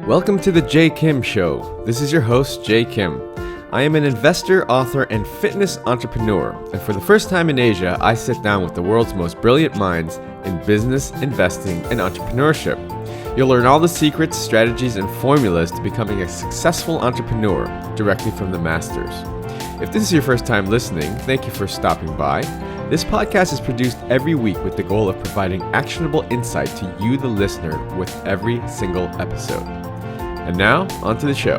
Welcome to the Jay Kim Show. This is your host, Jay Kim. I am an investor, author, and fitness entrepreneur, and for the first time in Asia, I sit down with the world's most brilliant minds in business, investing, and entrepreneurship. You'll learn all the secrets, strategies, and formulas to becoming a successful entrepreneur directly from the masters. If this is your first time listening, thank you for stopping by. This podcast is produced every week with the goal of providing actionable insight to you, the listener, with every single episode. And now, on to the show.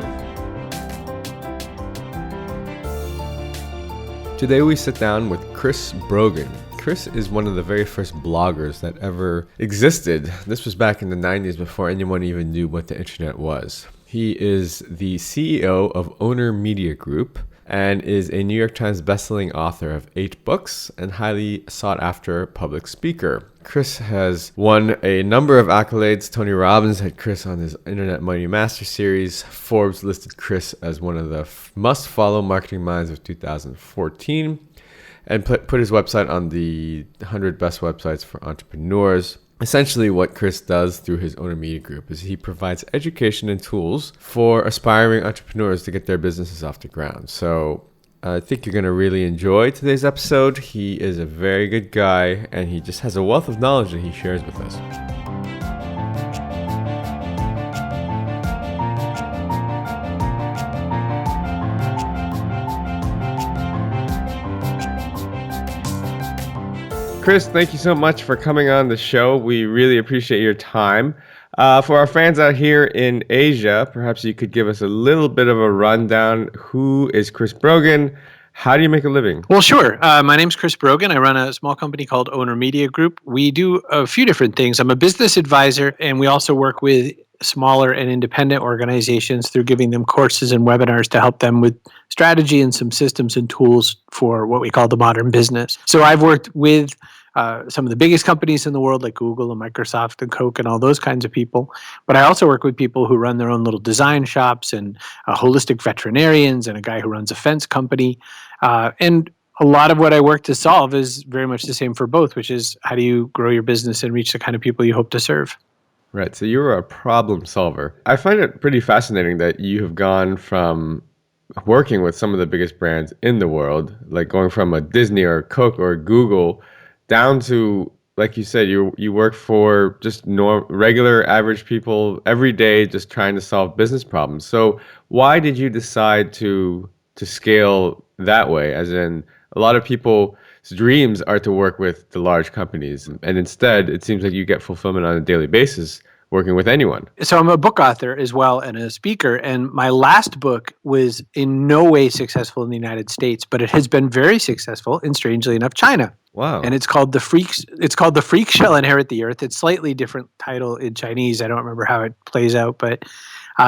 Today we sit down with Chris Brogan. Chris is one of the very first bloggers that ever existed. This was back in the 90s before anyone even knew what the internet was. He is the CEO of Owner Media Group and is a New York Times bestselling author of 8 books and highly sought after public speaker. Chris has won a number of accolades. Tony Robbins had Chris on his Internet Money Master series. Forbes listed Chris as one of the must-follow marketing minds of 2014 and put his website on the 100 best websites for entrepreneurs. Essentially, what Chris does through his Owner Media Group is he provides education and tools for aspiring entrepreneurs to get their businesses off the ground. So I think you're going to really enjoy today's episode. He is a very good guy, and he just has a wealth of knowledge that he shares with us. Chris, thank you so much for coming on the show. We really appreciate your time. For our fans out here in Asia, perhaps you could give us a little bit of a rundown. Who is Chris Brogan? How do you make a living? Well, sure. My name's Chris Brogan. I run a small company called Owner Media Group. We do a few different things. I'm a business advisor, and we also work with smaller and independent organizations through giving them courses and webinars to help them with strategy and some systems and tools for what we call the modern business. So I've worked with some of the biggest companies in the world like Google and Microsoft and Coke and all those kinds of people. But I also work with people who run their own little design shops and holistic veterinarians and a guy who runs a fence company. And a lot of what I work to solve is very much the same for both, which is how do you grow your business and reach the kind of people you hope to serve? Right. So you're a problem solver. I find it pretty fascinating that you have gone from working with some of the biggest brands in the world, like going from a Disney or a Coke or a Google down to, like you said, you work for just regular average people every day, just trying to solve business problems. So why did you decide to scale that way? As in, a lot of people's dreams are to work with the large companies, and instead, it seems like you get fulfillment on a daily basis working with anyone. So I'm a book author as well and a speaker, and my last book was in no way successful in the United States, but it has been very successful in, strangely enough, China. Wow. And it's called The Freak Shall Inherit the Earth. It's slightly different title in Chinese. I don't remember how it plays out, but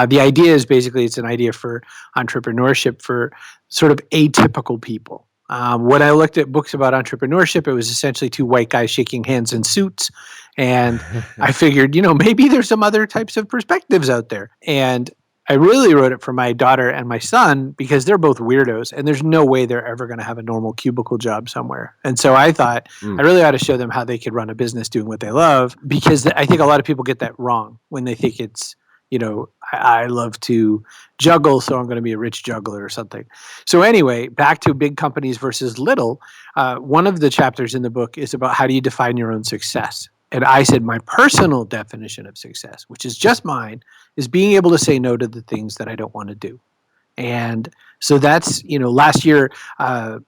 the idea is basically it's an idea for entrepreneurship for sort of atypical people. When I looked at books about entrepreneurship, it was essentially 2 white guys shaking hands in suits. And I figured, maybe there's some other types of perspectives out there. And I really wrote it for my daughter and my son because they're both weirdos and there's no way they're ever going to have a normal cubicle job somewhere. And so I thought I really ought to show them how they could run a business doing what they love, because I think a lot of people get that wrong when they think it's, I love to juggle, so I'm going to be a rich juggler or something. So anyway, back to big companies versus little. One of the chapters in the book is about how do you define your own success. And I said my personal definition of success, which is just mine, is being able to say no to the things that I don't want to do. And so that's, last year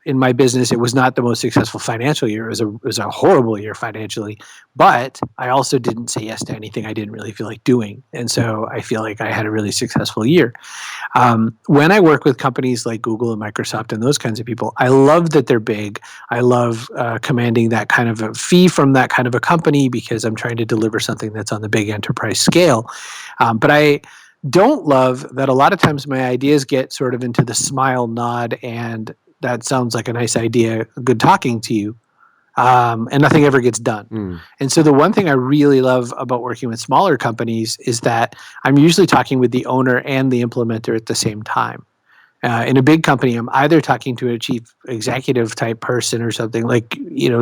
in my business, it was not the most successful financial year. It was a horrible year financially, but I also didn't say yes to anything I didn't really feel like doing. And so I feel like I had a really successful year. When I work with companies like Google and Microsoft and those kinds of people, I love that they're big. I love commanding that kind of a fee from that kind of a company because I'm trying to deliver something that's on the big enterprise scale. But I don't love that a lot of times my ideas get sort of into the smile, nod, and that sounds like a nice idea, good talking to you, and nothing ever gets done. And so the one thing I really love about working with smaller companies is that I'm usually talking with the owner and the implementer at the same time. In a big company, I'm either talking to a chief executive type person or something like,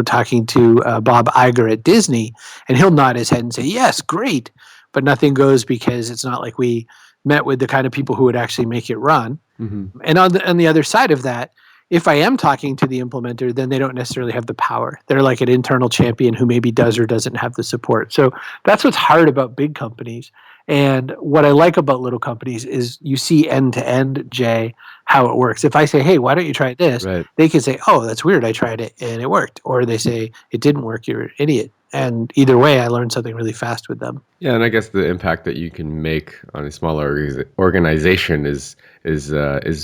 talking to Bob Iger at Disney, and he'll nod his head and say, yes, great. but nothing goes because it's not like we met with the kind of people who would actually make it run. Hmm. And on the other side of that, if I am talking to the implementer, then they don't necessarily have the power. They're like an internal champion who maybe does or doesn't have the support. So that's what's hard about big companies. And what I like about little companies is you see end to end, Jay, how it works. If I say, hey, why don't you try this? Right. They can say, oh, that's weird. I tried it and it worked. Or they say, it didn't work. You're an idiot. And either way, I learned something really fast with them. Yeah, and I guess the impact that you can make on a smaller organization is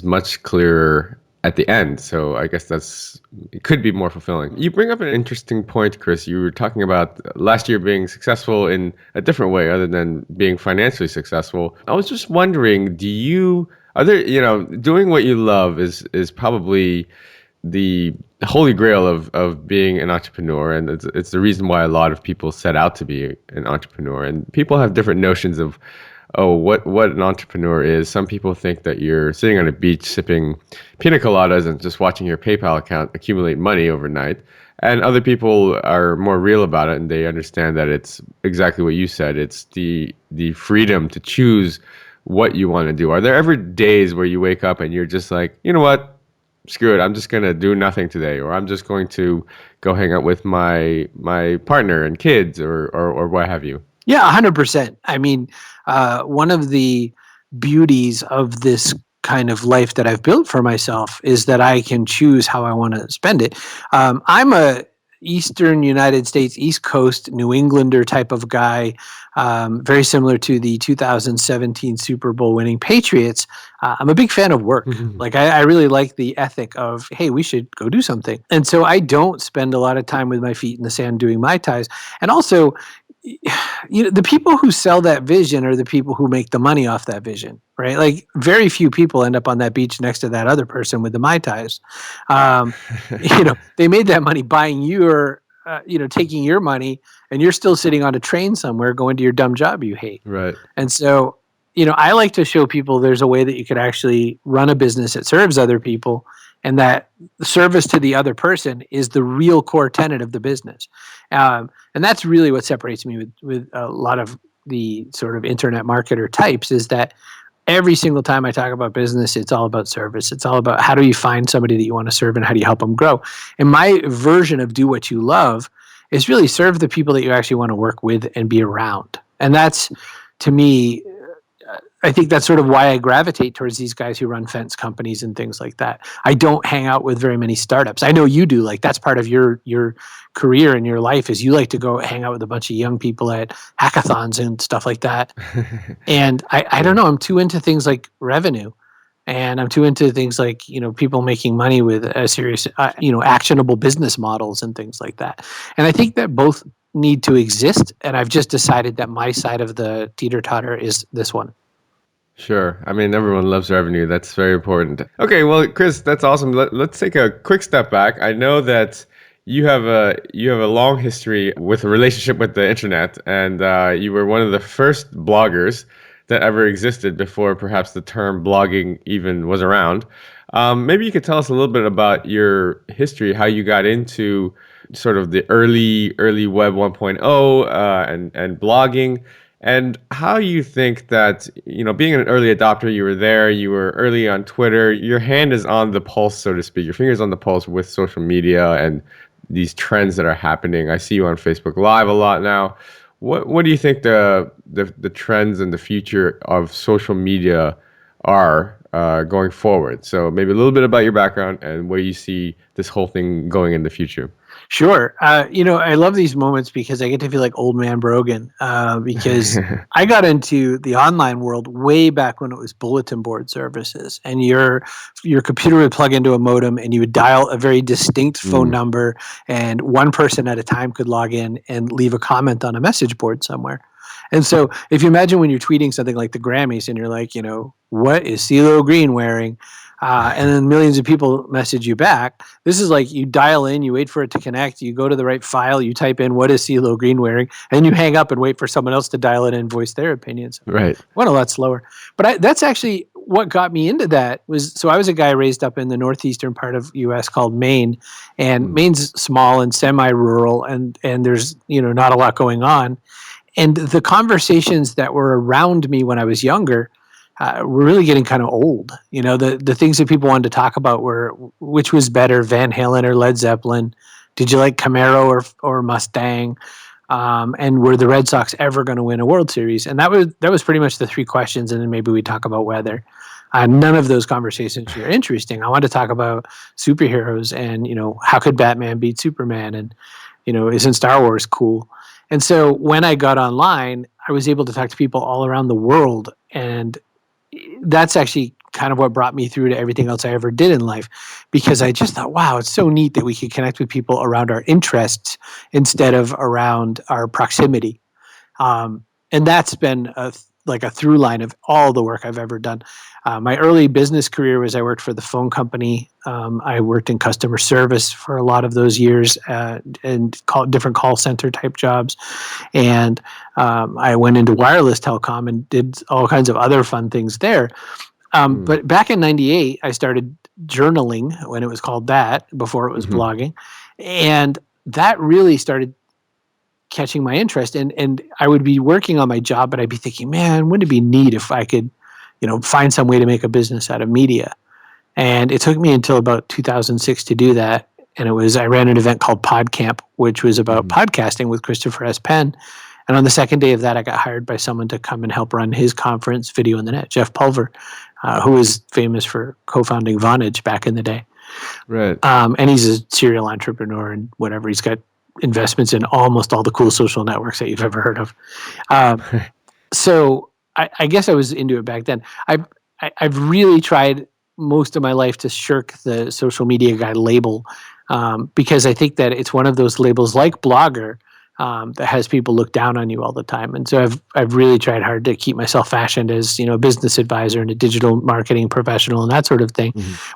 much clearer at the end. So I guess it could be more fulfilling. You bring up an interesting point, Chris. You were talking about last year being successful in a different way other than being financially successful. I was just wondering, doing what you love is probably the holy grail of being an entrepreneur, and it's the reason why a lot of people set out to be an entrepreneur. And people have different notions of what an entrepreneur is. Some people think that you're sitting on a beach sipping pina coladas and just watching your PayPal account accumulate money overnight. And other people are more real about it, and they understand that it's exactly what you said. It's the freedom to choose what you want to do. Are there ever days where you wake up and you're just like, you know what? Screw it, I'm just going to do nothing today, or I'm just going to go hang out with my partner and kids, or what have you? Yeah, 100%. I mean, one of the beauties of this kind of life that I've built for myself is that I can choose how I want to spend it. I'm a Eastern United States, East Coast, New Englander type of guy, very similar to the 2017 Super Bowl winning Patriots. I'm a big fan of work. Like I really like the ethic of, hey, we should go do something. And so I don't spend a lot of time with my feet in the sand doing Mai Tais. And also, the people who sell that vision are the people who make the money off that vision, right? Like very few people end up on that beach next to that other person with the Mai Tais. They made that money buying your, taking your money, and you're still sitting on a train somewhere going to your dumb job you hate. Right. And so, I like to show people there's a way that you could actually run a business that serves other people, and that the service to the other person is the real core tenet of the business. And that's really what separates me with a lot of the sort of internet marketer types, is that every single time I talk about business, it's all about service. It's all about how do you find somebody that you want to serve and how do you help them grow. And my version of do what you love is really serve the people that you actually want to work with and be around. And that's, to me, I think that's sort of why I gravitate towards these guys who run fence companies and things like that. I don't hang out with very many startups. I know you do. Like that's part of your career and your life is you like to go hang out with a bunch of young people at hackathons and stuff like that. And I don't know. I'm too into things like revenue, and I'm too into things like people making money with a serious actionable business models and things like that. And I think that both need to exist. And I've just decided that my side of the teeter-totter is this one. Sure. I mean, everyone loves revenue. That's very important. Okay, well, Chris, that's awesome. Let's take a quick step back. I know that you have a long history with a relationship with the internet, and you were one of the first bloggers that ever existed before perhaps the term blogging even was around. Maybe you could tell us a little bit about your history, how you got into sort of the early Web 1.0 and blogging. And how you think that, being an early adopter, you were there, you were early on Twitter, your hand is on the pulse, so to speak, your finger's on the pulse with social media and these trends that are happening. I see you on Facebook Live a lot now. What do you think the trends and the future of social media are going forward? So maybe a little bit about your background and where you see this whole thing going in the future. Sure. I love these moments because I get to feel like old man Brogan because I got into the online world way back when it was bulletin board services, and your computer would plug into a modem and you would dial a very distinct phone number, and one person at a time could log in and leave a comment on a message board somewhere. And so if you imagine when you're tweeting something like the Grammys and you're like, what is CeeLo Green wearing? And then millions of people message you back. This is like you dial in, you wait for it to connect, you go to the right file, you type in what is CeeLo Green wearing, and you hang up and wait for someone else to dial in and voice their opinions. Right. Went a lot slower. But that's actually what got me into that. So I was a guy raised up in the northeastern part of U.S. called Maine, and Maine's small and semi-rural, and there's not a lot going on. And the conversations that were around me when I was younger were really getting kind of old. The things that people wanted to talk about were which was better, Van Halen or Led Zeppelin? Did you like Camaro or Mustang? And were the Red Sox ever going to win a World Series? And that was pretty much the three questions. And then maybe we talk about weather. None of those conversations were interesting. I wanted to talk about superheroes and how could Batman beat Superman, and isn't Star Wars cool? And so when I got online, I was able to talk to people all around the world, and that's actually kind of what brought me through to everything else I ever did in life, because I just thought, wow, it's so neat that we could connect with people around our interests instead of around our proximity. And that's been like a through line of all the work I've ever done. My early business career was I worked for the phone company. I worked in customer service for a lot of those years and different call center type jobs. And I went into wireless telecom and did all kinds of other fun things there. But back in 98, I started journaling, when it was called that, before it was blogging. And that really started catching my interest. And I would be working on my job, but I'd be thinking, man, wouldn't it be neat if I could, find some way to make a business out of media? And it took me until about 2006 to do that. And I ran an event called PodCamp, which was about podcasting with Christopher S. Penn. And on the second day of that, I got hired by someone to come and help run his conference, Video on the Net, Jeff Pulver, who is famous for co-founding Vonage back in the day. Right. And he's a serial entrepreneur and whatever. He's got investments in almost all the cool social networks that you've ever heard of. So I guess I was into it back then. I've really tried most of my life to shirk the social media guy label, because I think that it's one of those labels like blogger that has people look down on you all the time. And so I've really tried hard to keep myself fashioned as a business advisor and a digital marketing professional and that sort of thing.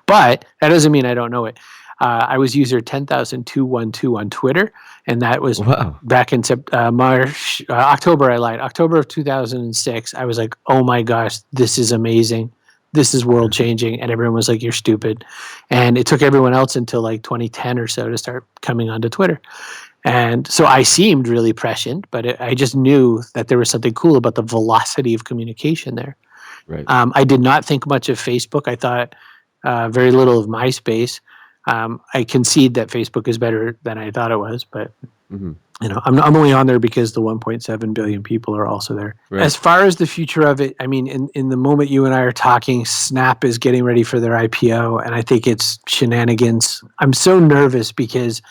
But that doesn't mean I don't know it. I was user 10,212 on Twitter, and that was back in October. I lied. October of 2006. I was like, oh my gosh, this is amazing. This is world changing. And everyone was like, you're stupid. And it took everyone else until like 2010 or so to start coming onto Twitter. And so I seemed really prescient, but I just knew that there was something cool about the velocity of communication there. Right. I did not think much of Facebook. I thought very little of MySpace. I concede that Facebook is better than I thought it was, but I'm only on there because the 1.7 billion people are also there. Right. As far as the future of it, I mean, in the moment you and I are talking, Snap is getting ready for their IPO, and I think it's shenanigans. I'm so nervous because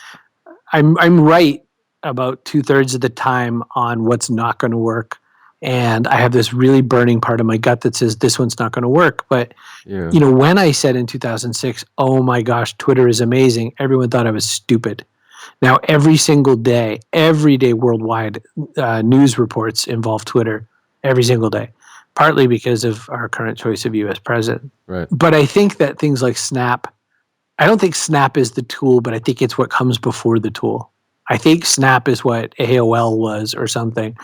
I'm right about 2/3 of the time on what's not going to work. And I have this really burning part of my gut that says this one's not going to work. But, when I said in 2006, oh my gosh, Twitter is amazing, everyone thought I was stupid. Now, every single day, every day worldwide, news reports involve Twitter every single day, partly because of our current choice of U.S. president. Right. But I think that things like Snap, I don't think Snap is the tool, but I think it's what comes before the tool. I think Snap is what AOL was or something.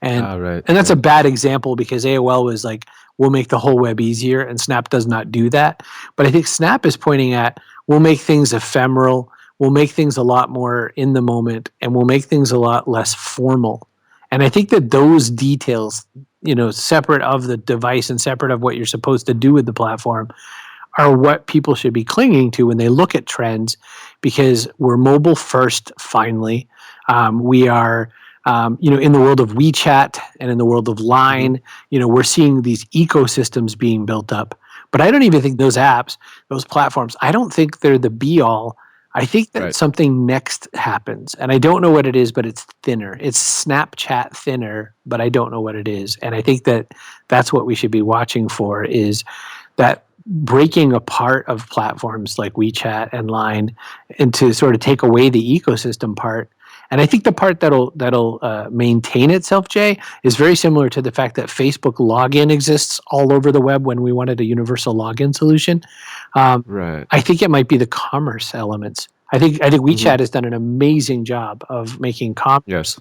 And that's a bad example because AOL was like, we'll make the whole web easier, and Snap does not do that. But I think Snap is pointing at, we'll make things ephemeral, we'll make things a lot more in the moment, and we'll make things a lot less formal. And I think that those details, separate of the device and separate of what you're supposed to do with the platform, are what people should be clinging to when they look at trends, because we're mobile first, finally. We are... in the world of WeChat and in the world of Line, we're seeing these ecosystems being built up. But I don't even think those apps, those platforms, I don't think they're the be all. I think that something next happens. And I don't know what it is, but it's thinner. It's Snapchat thinner, but I don't know what it is. And I think that that's what we should be watching for, is that breaking apart of platforms like WeChat and Line, and to sort of take away the ecosystem part. And I think the part that'll maintain itself, Jay, is very similar to the fact that Facebook login exists all over the web when we wanted a universal login solution. I think it might be the commerce elements. I think WeChat has done an amazing job of making commerce,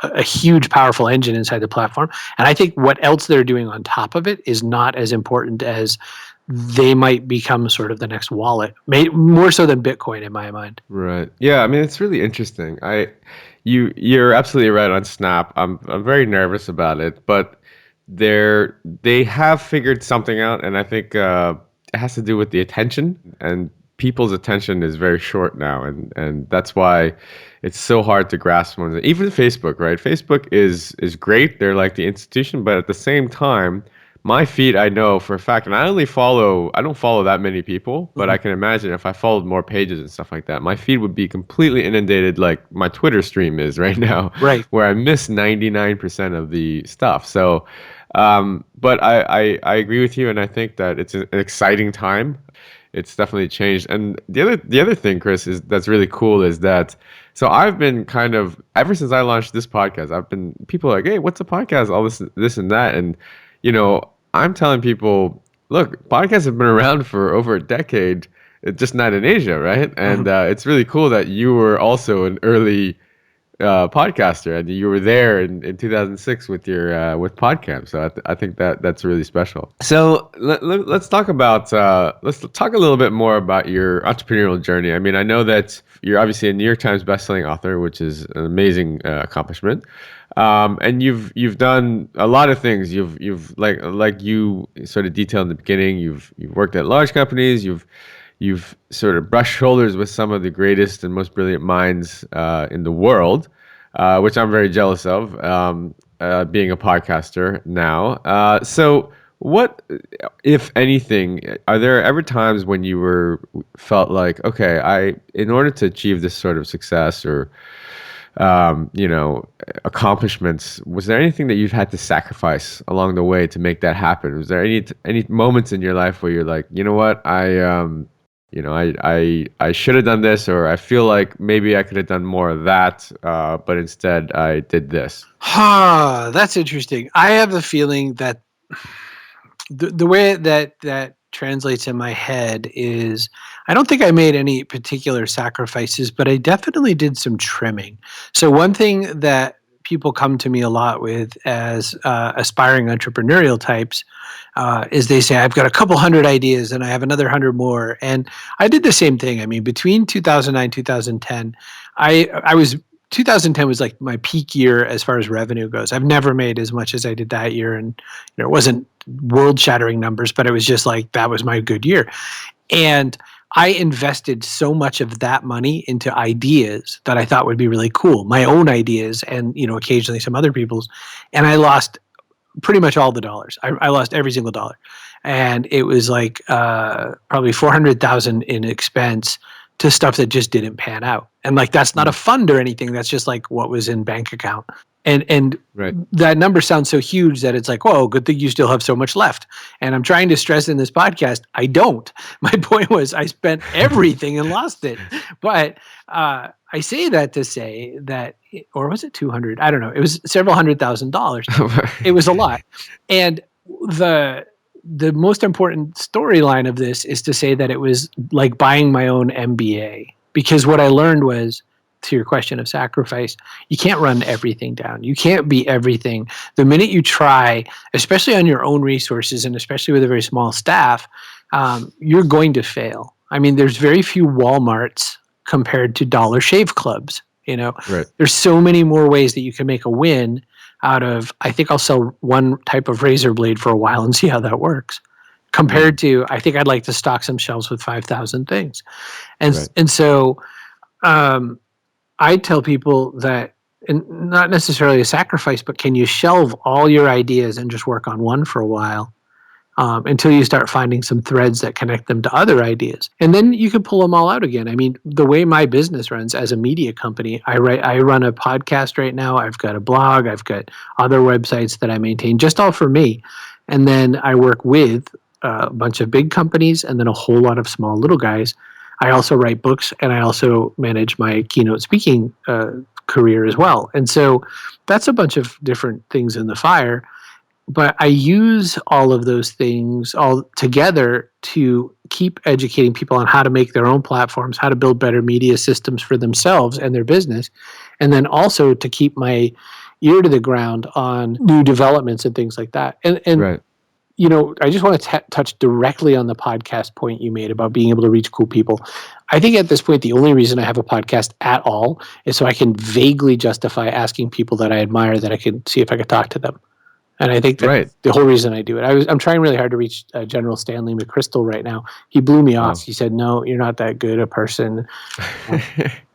a huge, powerful engine inside the platform. And I think what else they're doing on top of it is not as important as they might become sort of the next wallet, more so than Bitcoin in my mind. Right. Yeah. I mean, it's really interesting. You're absolutely right on Snap. I'm very nervous about it, but they have figured something out, and I think it has to do with the attention, and people's attention is very short now, and that's why it's so hard to grasp one. Even Facebook, right? Facebook is great. They're like the institution, but at the same time, my feed, I know for a fact, and I don't follow that many people, but I can imagine if I followed more pages and stuff like that, my feed would be completely inundated like my Twitter stream is right now, Right. where I miss 99% of the stuff. So, but I agree with you, and I think that it's an exciting time. It's definitely changed. And the other thing, Chris, is that's really cool is that so I've been kind of ever since I launched this podcast, I've been people are like, hey, what's a podcast? All this and that. And I'm telling people, look, podcasts have been around for over a decade, just not in Asia, right? And it's really cool that you were also an early podcaster, and you were there in 2006 with your with Podcamp. So I think that's really special. So let's talk about let's talk a little bit more about your entrepreneurial journey. I mean, I know that you're obviously a New York Times bestselling author, which is an amazing accomplishment. And you've done a lot of things. You've like you sort of detailed in the beginning. You've worked at large companies. You've sort of brushed shoulders with some of the greatest and most brilliant minds in the world, which I'm very jealous of, being a podcaster now. So, what, if anything, are there ever times when you felt like, okay, in order to achieve this sort of success or accomplishments, was there anything that you've had to sacrifice along the way to make that happen? Was there any moments in your life where you're like, you know what, I should have done this, or I feel like maybe I could have done more of that, but instead I did this. That's interesting. I have the feeling that the way that translates in my head is I don't think I made any particular sacrifices, but I definitely did some trimming. So one thing that people come to me a lot with as aspiring entrepreneurial types is they say, I've got a couple hundred ideas and I have another 100 more. And I did the same thing. I mean, between 2009, 2010, I was 2010 was like my peak year as far as revenue goes. I've never made as much as I did that year. And it wasn't world shattering numbers, but it was just like, that was my good year. And I invested so much of that money into ideas that I thought would be really cool, my own ideas and, occasionally some other people's. And I lost pretty much all the dollars. I lost every single dollar. And it was like probably 400,000 in expense to stuff that just didn't pan out. And like, that's not a fund or anything. That's just like what was in bank account. And Right. that number sounds so huge that it's like, whoa, good thing you still have so much left. And I'm trying to stress in this podcast, I don't. My point was I spent everything and lost it. But I say that to say that, or was it 200? I don't know. It was several $100,000. It was a lot. And the most important storyline of this is to say that it was like buying my own MBA, because what I learned was, to your question of sacrifice, you can't run everything down. You can't be everything. The minute you try, especially on your own resources and especially with a very small staff, you're going to fail. I mean, there's very few Walmarts compared to Dollar Shave Clubs. Right. There's so many more ways that you can make a win out of, I think I'll sell one type of razor blade for a while and see how that works, compared to, I think I'd like to stock some shelves with 5,000 things. And so I tell people that, and not necessarily a sacrifice, but can you shelve all your ideas and just work on one for a while until you start finding some threads that connect them to other ideas, and then you can pull them all out again. I mean, the way my business runs as a media company, I run a podcast right now. I've got a blog. I've got other websites that I maintain, just all for me, and then I work with a bunch of big companies and then a whole lot of small little guys. I also write books, and I also manage my keynote speaking career as well. And so that's a bunch of different things in the fire. But I use all of those things all together to keep educating people on how to make their own platforms, how to build better media systems for themselves and their business, and then also to keep my ear to the ground on new developments and things like that. And Right. I just want to touch directly on the podcast point you made about being able to reach cool people. I think at this point, the only reason I have a podcast at all is so I can vaguely justify asking people that I admire that I can see if I could talk to them. And I think Right. that's the whole reason I do it. I'm trying really hard to reach General Stanley McChrystal right now. He blew me off. Wow. He said, "No, you're not that good a person."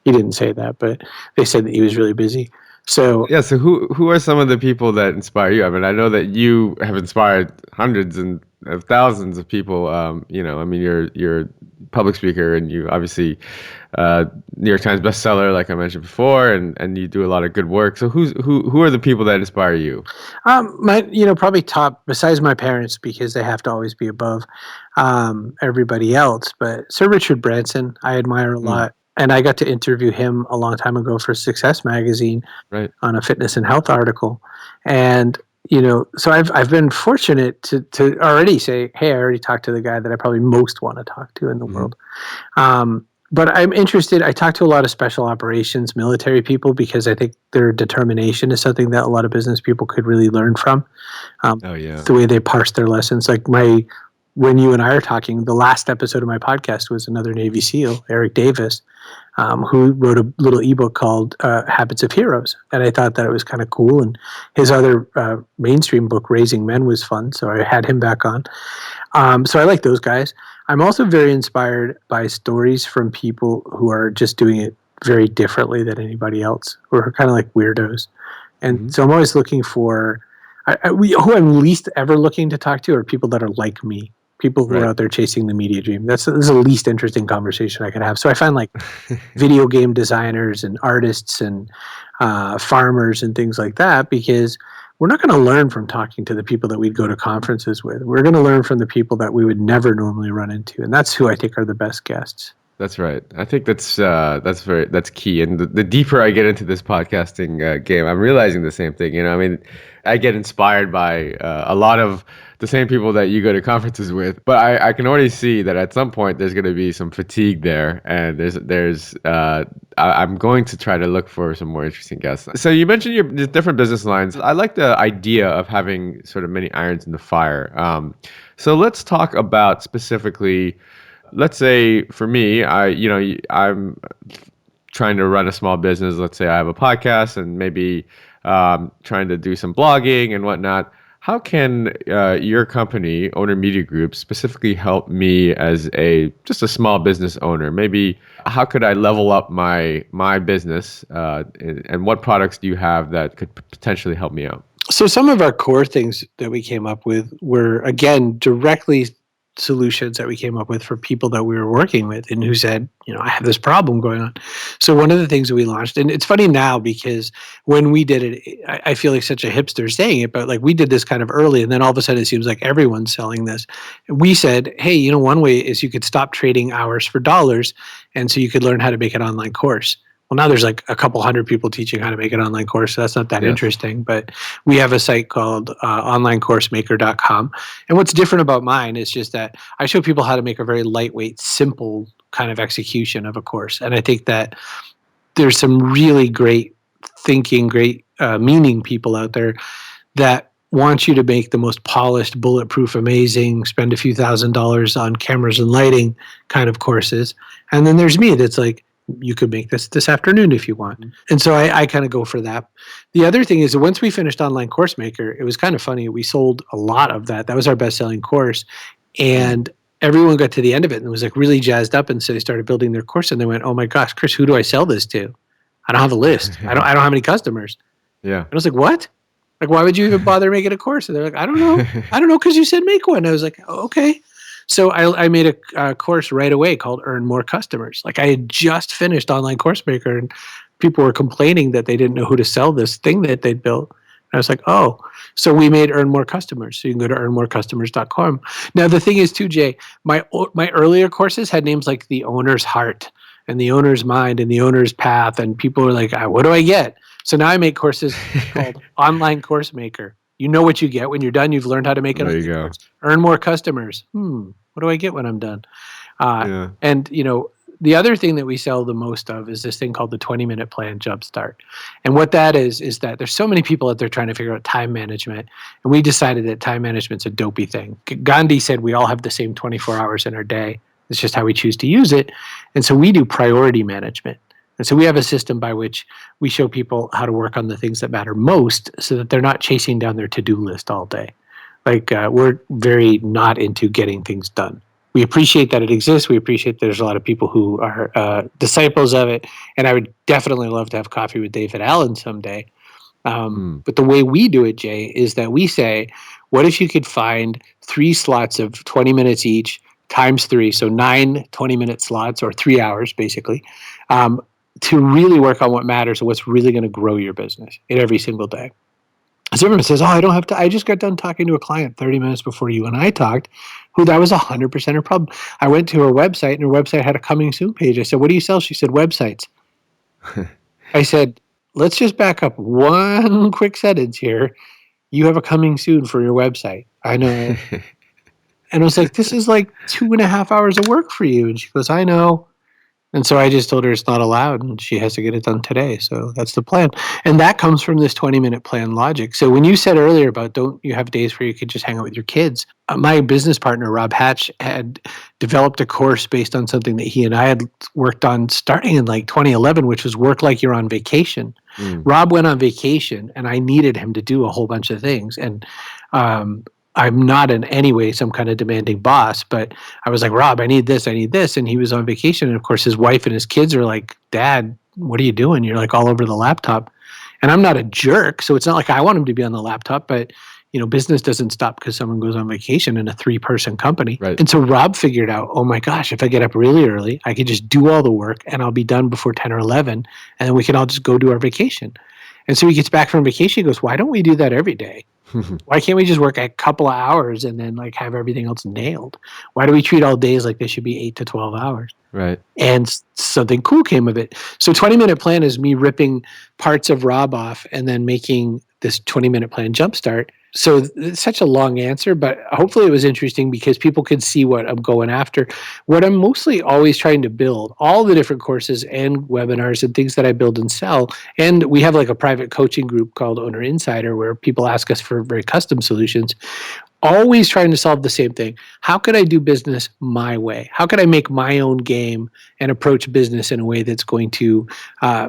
He didn't say that, but they said that he was really busy. So Yeah, so who are some of the people that inspire you? I mean, I know that you have inspired hundreds and of thousands of people. I mean, you're a public speaker, and you obviously New York Times bestseller, like I mentioned before, and you do a lot of good work. So who are the people that inspire you? probably top besides my parents because they have to always be above everybody else. But Sir Richard Branson, I admire a Mm, lot, and I got to interview him a long time ago for Success Magazine right. on a fitness and health article, and so I've been fortunate to already say, hey, I already talked to the guy that I probably most want to talk to in the Hmm. world. But I'm interested. I talk to a lot of special operations military people because I think their determination is something that a lot of business people could really learn from. Oh yeah. The way they parse their lessons. Like when you and I are talking, the last episode of my podcast was another Navy SEAL, Eric Davis, who wrote a little ebook called Habits of Heroes. And I thought that it was kind of cool. And his other mainstream book, Raising Men, was fun. So I had him back on. So I like those guys. I'm also very inspired by stories from people who are just doing it very differently than anybody else, who are kind of like weirdos. And Hmm. so I'm always looking for who I'm least ever looking to talk to are people that are like me, people who are Right. out there chasing the media dream. This is the least interesting conversation I could have. So I find like video game designers and artists and farmers and things like that because we're not going to learn from talking to the people that we'd go to conferences with. We're going to learn from the people that we would never normally run into, and that's who I think are the best guests. That's right. I think that's key. And the deeper I get into this podcasting game, I'm realizing the same thing. I mean, I get inspired by a lot of the same people that you go to conferences with, but I can already see that at some point there's going to be some fatigue there, and I'm going to try to look for some more interesting guests. So you mentioned your different business lines. I like the idea of having sort of many irons in the fire. So let's talk about specifically. Let's say for me, I'm trying to run a small business. Let's say I have a podcast and maybe trying to do some blogging and whatnot. How can your company, Owner Media Group, specifically help me as just a small business owner? Maybe how could I level up my business, and what products do you have that could potentially help me out? So some of our core things that we came up with were again directly solutions that we came up with for people that we were working with and who said, I have this problem going on. So one of the things that we launched, and it's funny now because when we did it, I feel like such a hipster saying it, but like we did this kind of early and then all of a sudden it seems like everyone's selling this. We said, hey, one way is you could stop trading hours for dollars. And so you could learn how to make an online course. Well, now there's like a couple hundred people teaching how to make an online course. So that's not that Yes. interesting. But we have a site called onlinecoursemaker.com. And what's different about mine is just that I show people how to make a very lightweight, simple kind of execution of a course. And I think that there's some really great thinking, great meaning people out there that want you to make the most polished, bulletproof, amazing, spend a few $1,000s on cameras and lighting kind of courses. And then there's me that's like, you could make this afternoon if you want. And so I kind of go for that. The other thing is that once we finished Online Course Maker, it was kind of funny. We sold a lot of that. That was our best-selling course. And everyone got to the end of it and was like really jazzed up. And so they started building their course and they went, oh my gosh, Chris, who do I sell this to? I don't have a list. I don't have any customers. Yeah. And I was like, what? Like, why would you even bother making a course? And they're like, I don't know. I don't know because you said make one. I was like, oh, okay. So I made a course right away called Earn More Customers. Like I had just finished Online Course Maker and people were complaining that they didn't know who to sell this thing that they'd built. And I was like, oh. So we made Earn More Customers. So you can go to earnmorecustomers.com. Now, the thing is too, Jay, my earlier courses had names like The Owner's Heart and The Owner's Mind and The Owner's Path. And people were like, what do I get? So now I make courses called Online Course Maker. You know what you get when you're done. You've learned how to make it. There you go. Earn more customers. What do I get when I'm done? Yeah. And the other thing that we sell the most of is this thing called the 20-minute plan jumpstart. And what that is that there's so many people out there trying to figure out time management. And we decided that time management's a dopey thing. Gandhi said we all have the same 24 hours in our day. It's just how we choose to use it. And so we do priority management. And so we have a system by which we show people how to work on the things that matter most so that they're not chasing down their to-do list all day. We're very not into getting things done. We appreciate that it exists. We appreciate that there's a lot of people who are disciples of it. And I would definitely love to have coffee with David Allen someday. But the way we do it, Jay, is that we say, what if you could find 3 slots of 20 minutes each times 3, so 9 20-minute slots or 3 hours basically, to really work on what matters and what's really going to grow your business in every single day. So everyone says, I don't have to. I just got done talking to a client 30 minutes before you and I talked, who that was 100% her problem. I went to her website and her website had a coming soon page. I said, what do you sell? She said, websites. I said, let's just back up one quick sentence here. You have a coming soon for your website. I know. And I was like, this is like 2.5 hours of work for you. And she goes, I know. And so I just told her it's not allowed and she has to get it done today. So that's the plan. And that comes from this 20-minute plan logic. So when you said earlier about don't you have days where you could just hang out with your kids, my business partner, Rob Hatch, had developed a course based on something that he and I had worked on starting in like 2011, which was work like you're on vacation. Rob went on vacation and I needed him to do a whole bunch of things. And I'm not in any way some kind of demanding boss, but I was like, Rob, I need this. And he was on vacation. And of course, his wife and his kids are like, Dad, what are you doing? You're like all over the laptop. And I'm not a jerk. So it's not like I want him to be on the laptop, but business doesn't stop because someone goes on vacation in a 3-person company. Right. And so Rob figured out, oh my gosh, if I get up really early, I could just do all the work and I'll be done before 10 or 11. And then we can all just go do our vacation. And so he gets back from vacation. He goes, why don't we do that every day? Why can't we just work a couple of hours and then like have everything else nailed? Why do we treat all days like they should be 8 to 12 hours? Right. And something cool came of it. So 20-minute plan is me ripping parts of Rob off and then making this 20-minute plan jumpstart. So it's such a long answer, but hopefully it was interesting because people could see what I'm going after. What I'm mostly always trying to build, all the different courses and webinars and things that I build and sell. And we have like a private coaching group called Owner Insider where people ask us for very custom solutions. Always trying to solve the same thing. How could I do business my way? How could I make my own game and approach business in a way that's going to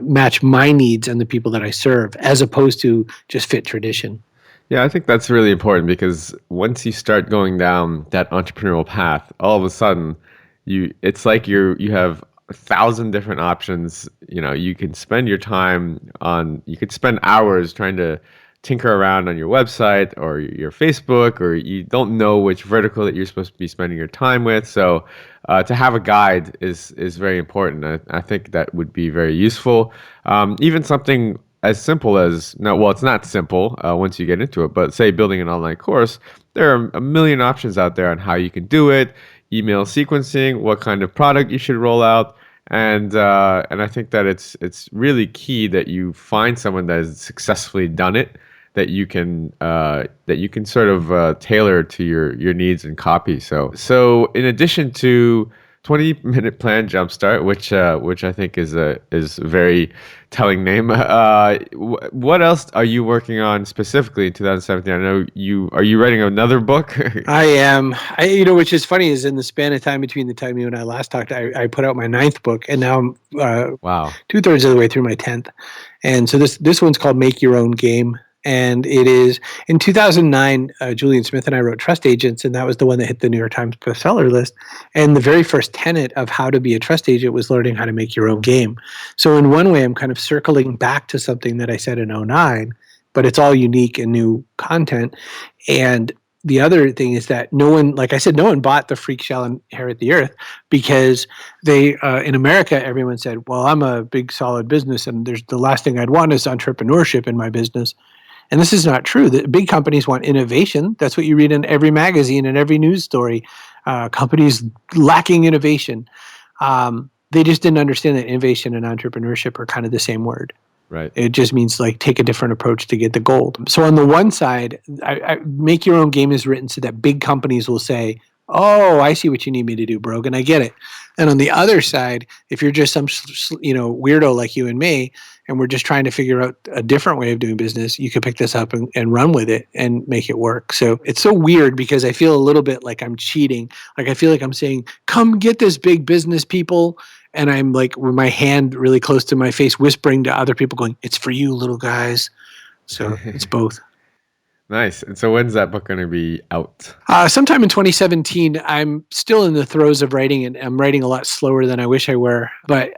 match my needs and the people that I serve, as opposed to just fit tradition? Yeah, I think that's really important because once you start going down that entrepreneurial path, all of a sudden it's like you have 1,000 different options. You can spend your time you could spend hours trying to tinker around on your website or your Facebook, or you don't know which vertical that you're supposed to be spending your time with. So to have a guide is very important. I think that would be very useful. Even something as simple as, it's not simple once you get into it, but say building an online course, there are a million options out there on how you can do it, email sequencing, what kind of product you should roll out. And I think that it's really key that you find someone that has successfully done it, that you can sort of tailor to your needs and copy. So in addition to 20-minute plan jumpstart, which I think is a very telling name. What else are you working on specifically in 2017? I know are you writing another book? I am. Which is funny is in the span of time between the time you and I last talked, I put out my 9th book, and now I'm wow, 2/3 of the way through my 10th. And so this one's called Make Your Own Game. And it is in 2009, Julian Smith and I wrote Trust Agents, and that was the one that hit the New York Times bestseller list. And the very first tenet of how to be a trust agent was learning how to make your own game. So in one way, I'm kind of circling back to something that I said in 2009, but it's all unique and new content. And the other thing is that no one bought The Freak Shall Inherit the Earth because they, in America, everyone said, well, I'm a big solid business and the last thing I'd want is entrepreneurship in my business. And this is not true. The big companies want innovation. That's what you read in every magazine and every news story. Companies lacking innovation. They just didn't understand that innovation and entrepreneurship are kind of the same word. Right. It just means like take a different approach to get the gold. So on the one side, Make Your Own Game is written so that big companies will say, Oh, I see what you need me to do, Brogan. I get it. And on the other side, if you're just some weirdo like you and me, and we're just trying to figure out a different way of doing business, you could pick this up and run with it and make it work. So it's so weird because I feel a little bit like I'm cheating. Like I feel like I'm saying, "Come get this, big business people," and I'm like with my hand really close to my face, whispering to other people, going, "It's for you, little guys." So it's both. Nice. And so when's that book going to be out? Sometime in 2017, I'm still in the throes of writing, and I'm writing a lot slower than I wish I were. But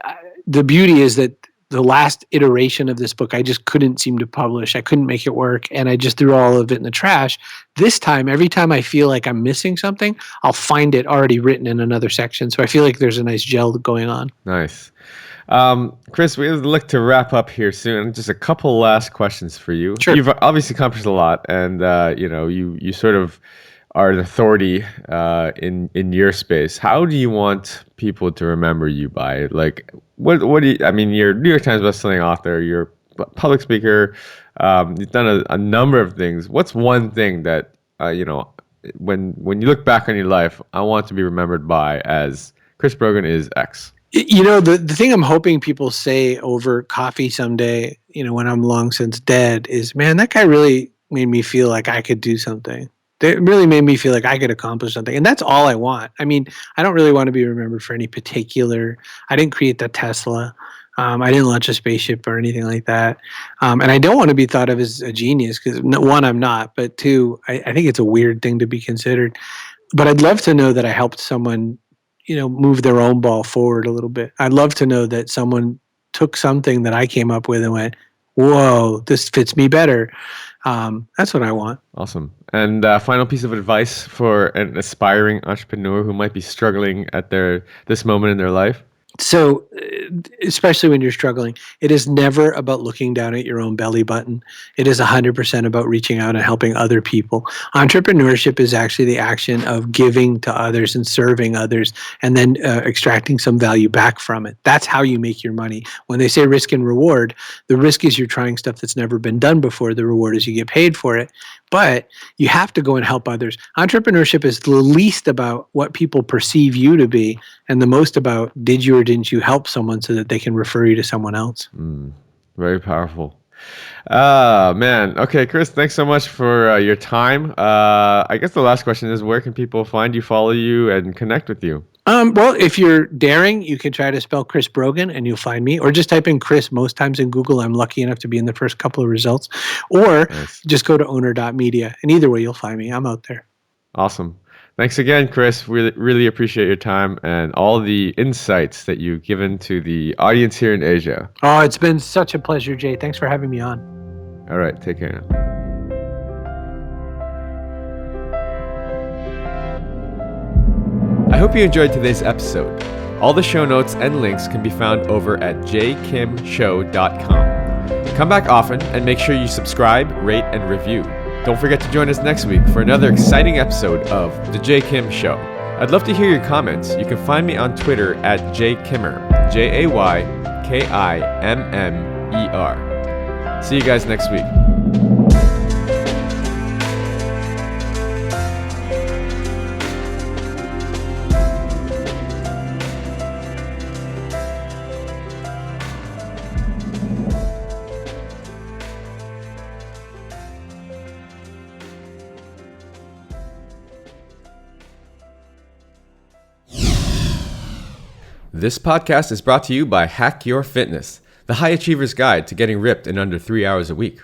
the beauty is that the last iteration of this book, I just couldn't seem to publish. I couldn't make it work, and I just threw all of it in the trash. This time, every time I feel like I'm missing something, I'll find it already written in another section. So I feel like there's a nice gel going on. Nice. Chris, we would look to wrap up here soon. Just a couple last questions for you. Sure. You've obviously accomplished a lot, and you sort of are an authority in your space. How do you want people to remember you by? Like, what do you? I mean, you're a New York Times bestselling author. You're a public speaker. You've done a number of things. What's one thing that when you look back on your life, I want to be remembered by as Chris Brogan is X? The thing I'm hoping people say over coffee someday, when I'm long since dead, is, man, that guy really made me feel like I could do something. It really made me feel like I could accomplish something. And that's all I want. I mean, I don't really want to be remembered for any particular, I didn't create the Tesla. I didn't launch a spaceship or anything like that. And I don't want to be thought of as a genius because, one, I'm not. But two, I think it's a weird thing to be considered. But I'd love to know that I helped someone move their own ball forward a little bit. I'd love to know that someone took something that I came up with and went, whoa, this fits me better. That's what I want. Awesome. And final piece of advice for an aspiring entrepreneur who might be struggling at this moment in their life? So, especially when you're struggling, it is never about looking down at your own belly button. It is 100% about reaching out and helping other people. Entrepreneurship is actually the action of giving to others and serving others and then extracting some value back from it. That's how you make your money. When they say risk and reward, the risk is you're trying stuff that's never been done before. The reward is you get paid for it. But you have to go and help others. Entrepreneurship is the least about what people perceive you to be and the most about did you or didn't you help someone so that they can refer you to someone else. Very powerful. Man. Okay, Chris, thanks so much for your time. I guess the last question is, where can people find you, follow you, and connect with you? Well, if you're daring, you can try to spell Chris Brogan and you'll find me, or just type in Chris most times in Google. I'm lucky enough to be in the first couple of results, or just go to owner.media, and either way you'll find me. I'm out there. Awesome. Thanks again, Chris. Really, really appreciate your time and all the insights that you've given to the audience here in Asia. Oh, it's been such a pleasure, Jay. Thanks for having me on. All right. Take care now. I hope you enjoyed today's episode. All the show notes and links can be found over at jkimshow.com. Come back often and make sure you subscribe, rate, and review. Don't forget to join us next week for another exciting episode of The Jay Kim Show. I'd love to hear your comments. You can find me on Twitter at jaykimmer, JAYKIMMER. See you guys next week. This podcast is brought to you by Hack Your Fitness, the high achiever's guide to getting ripped in under 3 hours a week.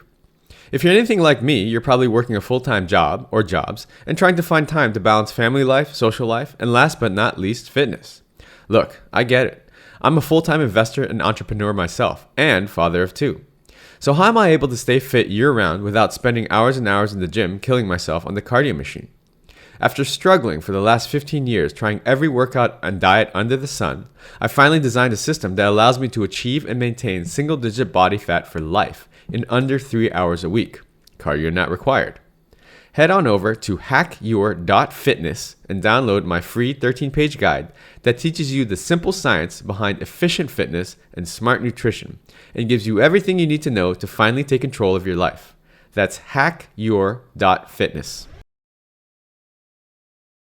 If you're anything like me, you're probably working a full-time job or jobs and trying to find time to balance family life, social life, and last but not least, fitness. Look, I get it. I'm a full-time investor and entrepreneur myself, and father of two. So how am I able to stay fit year-round without spending hours and hours in the gym killing myself on the cardio machine? After struggling for the last 15 years trying every workout and diet under the sun, I finally designed a system that allows me to achieve and maintain single-digit body fat for life in under 3 hours a week. Cardio not required. Head on over to hackyour.fitness and download my free 13-page guide that teaches you the simple science behind efficient fitness and smart nutrition and gives you everything you need to know to finally take control of your life. That's hackyour.fitness.